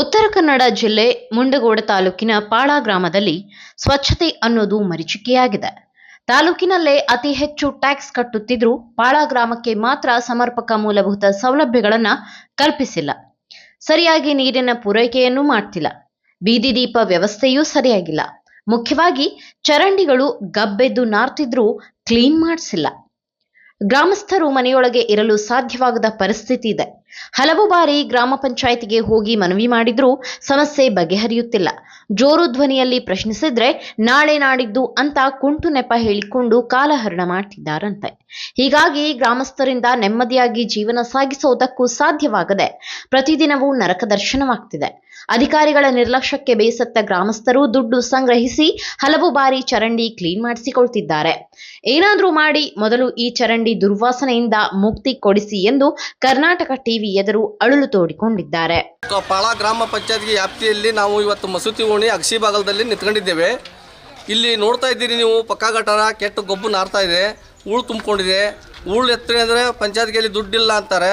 ಉತ್ತರ ಕನ್ನಡ ಜಿಲ್ಲೆ ಮುಂಡಗೋಡ ತಾಲೂಕಿನ ಪಾಳ ಗ್ರಾಮದಲ್ಲಿ ಸ್ವಚ್ಛತೆ ಅನ್ನೋದು ಮರೀಚಿಕೆಯಾಗಿದೆ. ತಾಲೂಕಿನಲ್ಲೇ ಅತಿ ಹೆಚ್ಚು ಟ್ಯಾಕ್ಸ್ ಕಟ್ಟುತ್ತಿದ್ರೂ ಪಾಳ ಗ್ರಾಮಕ್ಕೆ ಮಾತ್ರ ಸಮರ್ಪಕ ಮೂಲಭೂತ ಸೌಲಭ್ಯಗಳನ್ನ ಕಲ್ಪಿಸಿಲ್ಲ. ಸರಿಯಾಗಿ ನೀರಿನ ಪೂರೈಕೆಯನ್ನೂ ಮಾಡ್ತಿಲ್ಲ. ಬೀದಿ ದೀಪ ವ್ಯವಸ್ಥೆಯೂ ಸರಿಯಾಗಿಲ್ಲ. ಮುಖ್ಯವಾಗಿ ಚರಂಡಿಗಳು ಗಬ್ಬೆದ್ದು ನಾರ್ತಿದ್ರೂ ಕ್ಲೀನ್ ಮಾಡಿಸಿಲ್ಲ. ಗ್ರಾಮಸ್ಥರು ಮನೆಯೊಳಗೆ ಇರಲು ಸಾಧ್ಯವಾಗದ ಪರಿಸ್ಥಿತಿ ಇದೆ. ಹಲವು ಬಾರಿ ಗ್ರಾಮ ಪಂಚಾಯಿತಿಗೆ ಹೋಗಿ ಮನವಿ ಮಾಡಿದ್ರೂ ಸಮಸ್ಯೆ ಬಗೆಹರಿಯುತ್ತಿಲ್ಲ. ಜೋರು ಧ್ವನಿಯಲ್ಲಿ ಪ್ರಶ್ನಿಸಿದ್ರೆ ನಾಳೆ ನಾಡಿದ್ದು ಅಂತ ಕುಂಟು ನೆಪ ಹೇಳಿಕೊಂಡು ಕಾಲಹರಣ ಮಾಡ್ತಿದ್ದಾರಂತೆ. ಹೀಗಾಗಿ ಗ್ರಾಮಸ್ಥರಿಂದ ನೆಮ್ಮದಿಯಾಗಿ ಜೀವನ ಸಾಗಿಸುವುದಕ್ಕೂ ಸಾಧ್ಯವಾಗದೆ ಪ್ರತಿದಿನವೂ ನರಕ ದರ್ಶನವಾಗ್ತಿದೆ. ಅಧಿಕಾರಿಗಳ ನಿರ್ಲಕ್ಷ್ಯಕ್ಕೆ ಬೇಸತ್ತ ಗ್ರಾಮಸ್ಥರು ದುಡ್ಡು ಸಂಗ್ರಹಿಸಿ ಹಲವು ಬಾರಿ ಚರಂಡಿ ಕ್ಲೀನ್ ಮಾಡಿಸಿಕೊಳ್ತಿದ್ದಾರೆ. ಏನಾದ್ರೂ ಮಾಡಿ ಮೊದಲು ಈ ಚರಂಡಿ ದುರ್ವಾಸನೆಯಿಂದ ಮುಕ್ತಿ ಕೊಡಿಸಿ ಎಂದು ಕರ್ನಾಟಕ ಟಿವಿ ಎದುರು ಅಳುಲು ತೋಡಿಕೊಂಡಿದ್ದಾರೆ. ಪಾಳ ಗ್ರಾಮ ಪಂಚಾಯತ್ಗೆ ವ್ಯಾಪ್ತಿಯಲ್ಲಿ ನಾವು ಇವತ್ತು ಮಸೂತಿ ಓಣಿ ಅಗಸಿ ಭಾಗದಲ್ಲಿ ನಿಂತ್ಕೊಂಡಿದ್ದೇವೆ. ಇಲ್ಲಿ ನೋಡ್ತಾ ಇದ್ದೀರಿ ನೀವು, ಪಕ್ಕಾ ಗಟಾರ ಕೆಟ್ಟ ಗೊಬ್ಬು ನಾರ್ತಾ ಇದೆ, ಹೂಳು ತುಂಬಿಕೊಂಡಿದೆ. ಹೂಳು ಎತ್ತರೆ ಅಂದರೆ ಪಂಚಾಯತ್ಗೆಲ್ಲಿ ದುಡ್ಡಿಲ್ಲ ಅಂತಾರೆ.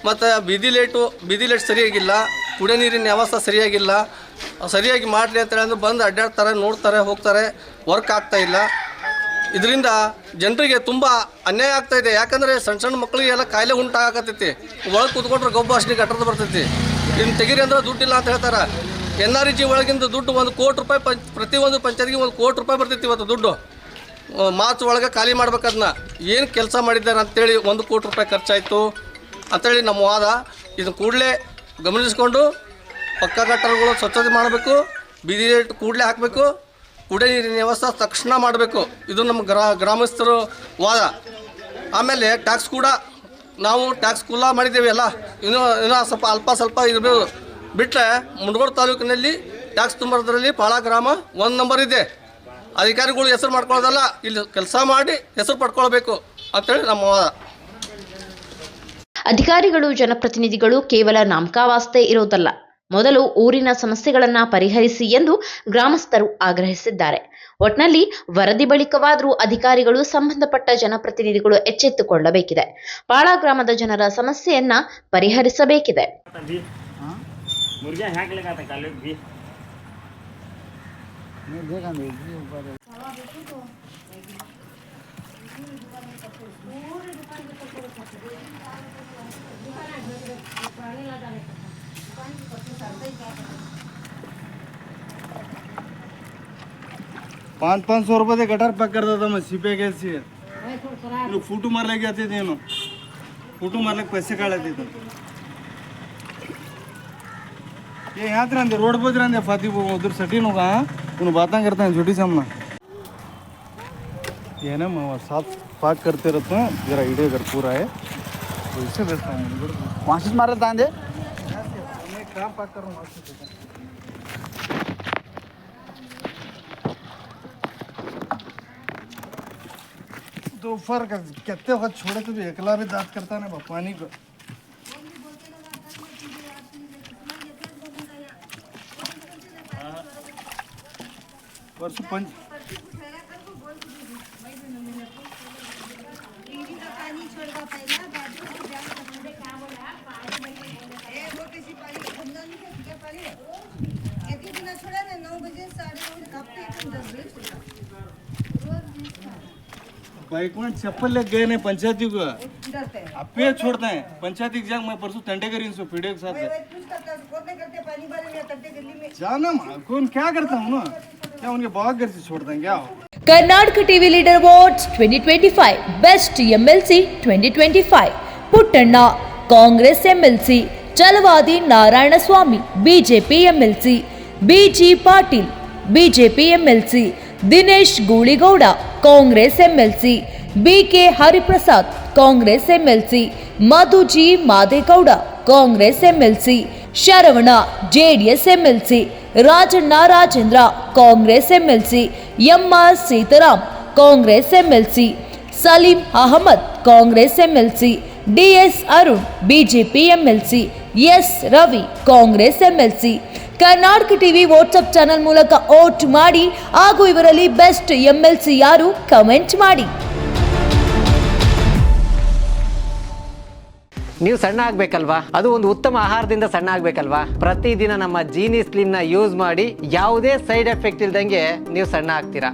ಮತ್ತು ಬೀದಿ ಲೈಟ್ ಸರಿಯಾಗಿಲ್ಲ, ಕುಡಿಯೋ ನೀರಿನ ವ್ಯವಸ್ಥೆ ಸರಿಯಾಗಿಲ್ಲ. ಸರಿಯಾಗಿ ಮಾಡಲಿ ಅಂತೇಳಿ ಅಂದ್ರೆ ಬಂದು ಅಡ್ಡಾಡ್ತಾರೆ, ನೋಡ್ತಾರೆ, ಹೋಗ್ತಾರೆ, ವರ್ಕ್ ಆಗ್ತಾಯಿಲ್ಲ. ಇದರಿಂದ ಜನರಿಗೆ ತುಂಬ ಅನ್ಯಾಯ ಆಗ್ತಾಯಿದೆ. ಯಾಕಂದರೆ ಸಣ್ಣ ಮಕ್ಕಳಿಗೆಲ್ಲ ಕಾಯಿಲೆ ಉಂಟಾಗತ್ತೈತಿ. ಒಳಗೆ ಕೂತ್ಕೊಂಡ್ರೆ ಗೊಬ್ಬ ಅಷ್ಟೇ ಗಟ್ಟರದ ಬರ್ತೈತಿ. ಇನ್ನು ತೆಗೀರಿ ಅಂದ್ರೆ ದುಡ್ಡಿಲ್ಲ ಅಂತ ಹೇಳ್ತಾರೆ. NREG ಒಳಗಿಂದ ದುಡ್ಡು 1 ಕೋಟಿ ರೂಪಾಯಿ ಪ್ರತಿಯೊಂದು ಪಂಚಾಯತ್ಗೆ 1 ಕೋಟಿ ರೂಪಾಯಿ ಬರ್ತೈತಿ ಇವತ್ತು ದುಡ್ಡು. ಮಾರ್ಚ್ ಒಳಗೆ ಖಾಲಿ ಮಾಡ್ಬೇಕದನ್ನ. ಏನು ಕೆಲಸ ಮಾಡಿದ್ದಾರೆ ಅಂತೇಳಿ 1 ಕೋಟಿ ರೂಪಾಯಿ ಖರ್ಚಾಯಿತು ಅಂಥೇಳಿ ನಮ್ಮ ವಾದ. ಇದನ್ನು ಕೂಡಲೇ ಗಮನಿಸಿಕೊಂಡು ಪಕ್ಕಾ ಗಟ್ಟರಗಳು ಸ್ವಚ್ಛತೆ ಮಾಡಬೇಕು, ಬೀದಿ ಲೈಟ್ ಕೂಡಲೇ ಹಾಕಬೇಕು, ಕುಡಿಯೋ ನೀರಿನ ವ್ಯವಸ್ಥೆ ತಕ್ಷಣ ಮಾಡಬೇಕು. ಇದು ನಮ್ಮ ಗ್ರಾಮಸ್ಥರು ವಾದ. ಆಮೇಲೆ ಟ್ಯಾಕ್ಸ್ ಕೂಡ ನಾವು ಟ್ಯಾಕ್ಸ್ ಕುಲ್ಲ ಮಾಡಿದ್ದೇವೆ ಎಲ್ಲ. ಇನ್ನೂ ಸ್ವಲ್ಪ ಇರಬೇಕು. ಬಿಟ್ಟರೆ ಮುಂಡಗೋಡ ತಾಲೂಕಿನಲ್ಲಿ ಟ್ಯಾಕ್ಸ್ ತುಂಬೋದ್ರಲ್ಲಿ ಪಾಳ ಗ್ರಾಮ 1 ನಂಬರ್ ಇದೆ. ಅಧಿಕಾರಿಗಳು ಹೆಸರು ಮಾಡ್ಕೊಳ್ಳೋದಲ್ಲ, ಇಲ್ಲಿ ಕೆಲಸ ಮಾಡಿ ಹೆಸರು ಪಡ್ಕೊಳ್ಬೇಕು ಅಂತೇಳಿ ನಮ್ಮ ವಾದ. ಅಧಿಕಾರಿಗಳು ಜನಪ್ರತಿನಿಧಿಗಳು ಕೇವಲ ನಾಮಕಾವಾಸ್ತೆ ಇರೋದಲ್ಲ, ಮೊದಲು ಊರಿನ ಸಮಸ್ಯೆಗಳನ್ನ ಪರಿಹರಿಸಿ ಎಂದು ಗ್ರಾಮಸ್ಥರು ಆಗ್ರಹಿಸಿದ್ದಾರೆ. ಒಟ್ನಲ್ಲಿ ವರದಿ ಬಳಿಕವಾದರೂ ಅಧಿಕಾರಿಗಳು ಸಂಬಂಧಪಟ್ಟ ಜನಪ್ರತಿನಿಧಿಗಳು ಎಚ್ಚೆತ್ತುಕೊಳ್ಳಬೇಕಿದೆ. ಪಾಳ ಗ್ರಾಮದ ಜನರ ಸಮಸ್ಯೆಯನ್ನ ಪರಿಹರಿಸಬೇಕಿದೆ. ₹500 रुपये गटर पैक करता था मैं सीपे कैसी है फोटो मार लेके आते थे फोटो मारने पैसे काढ़ते थे. ये यहाँ रहते रोड पर रहते फातिब उधर सटीन होगा. उन्हें बातें करते हैं छोटी सामना ये ना मैं साफ पाक करते रहते हैं. जरा वीडियो अगर पूरा है तो इससे देखता हूँ. 5 मार लेता है मैं काम पाक कर रहा हूँ. दोपहर का कितने वक्त छोड़े तो भी अकेला भी दांत करता है ना पानी को. परसों बाइक में चप्पल लेके गए नहीं पंचायती को अपे छोड़ते हैं. पंचायती जाग मैं परसों तंटे करी इनसे पीड़े के साथ जाना कौन क्या करता हूँ ना, क्या उनके बहुत घर से छोड़ते हैं क्या. Karnataka TV leader awards 2025 best MLC 2025 Puttanna Congress MLC, Chalavadi Narayanaswamy BJP MLC, BG Patil BJP MLC, Dinesh Gooligowda Congress MLC, BK Hariprasad Congress MLC, Madhu G Madegowda Congress MLC, Sharavana JDS MLC, Rajanna Rajendra Congress MLC, MR Seetharam Congress MLC, Saleem Ahmed Congress MLC, DS Arun BJP MLC, S Ravi Congress MLC. Karnataka TV WhatsApp channel ಮೂಲಕ vote ಮಾಡಿ ಹಾಗೂ ಇವರಲ್ಲಿ best MLC ಯಾರು comment ಮಾಡಿ. ನೀವು ಸಣ್ಣ ಆಗ್ಬೇಕಲ್ವಾ, ಅದು ಒಂದು ಉತ್ತಮ ಆಹಾರದಿಂದ ಸಣ್ಣ ಆಗ್ಬೇಕಲ್ವಾ. ಪ್ರತಿದಿನ ನಮ್ಮ ಜೀನಿ ಸ್ಲಿಮ್ ನ ಯೂಸ್ ಮಾಡಿ ಯಾವುದೇ ಸೈಡ್ ಎಫೆಕ್ಟ್ ಇಲ್ದಂಗೆ ನೀವು ಸಣ್ಣ ಆಗ್ತೀರಾ.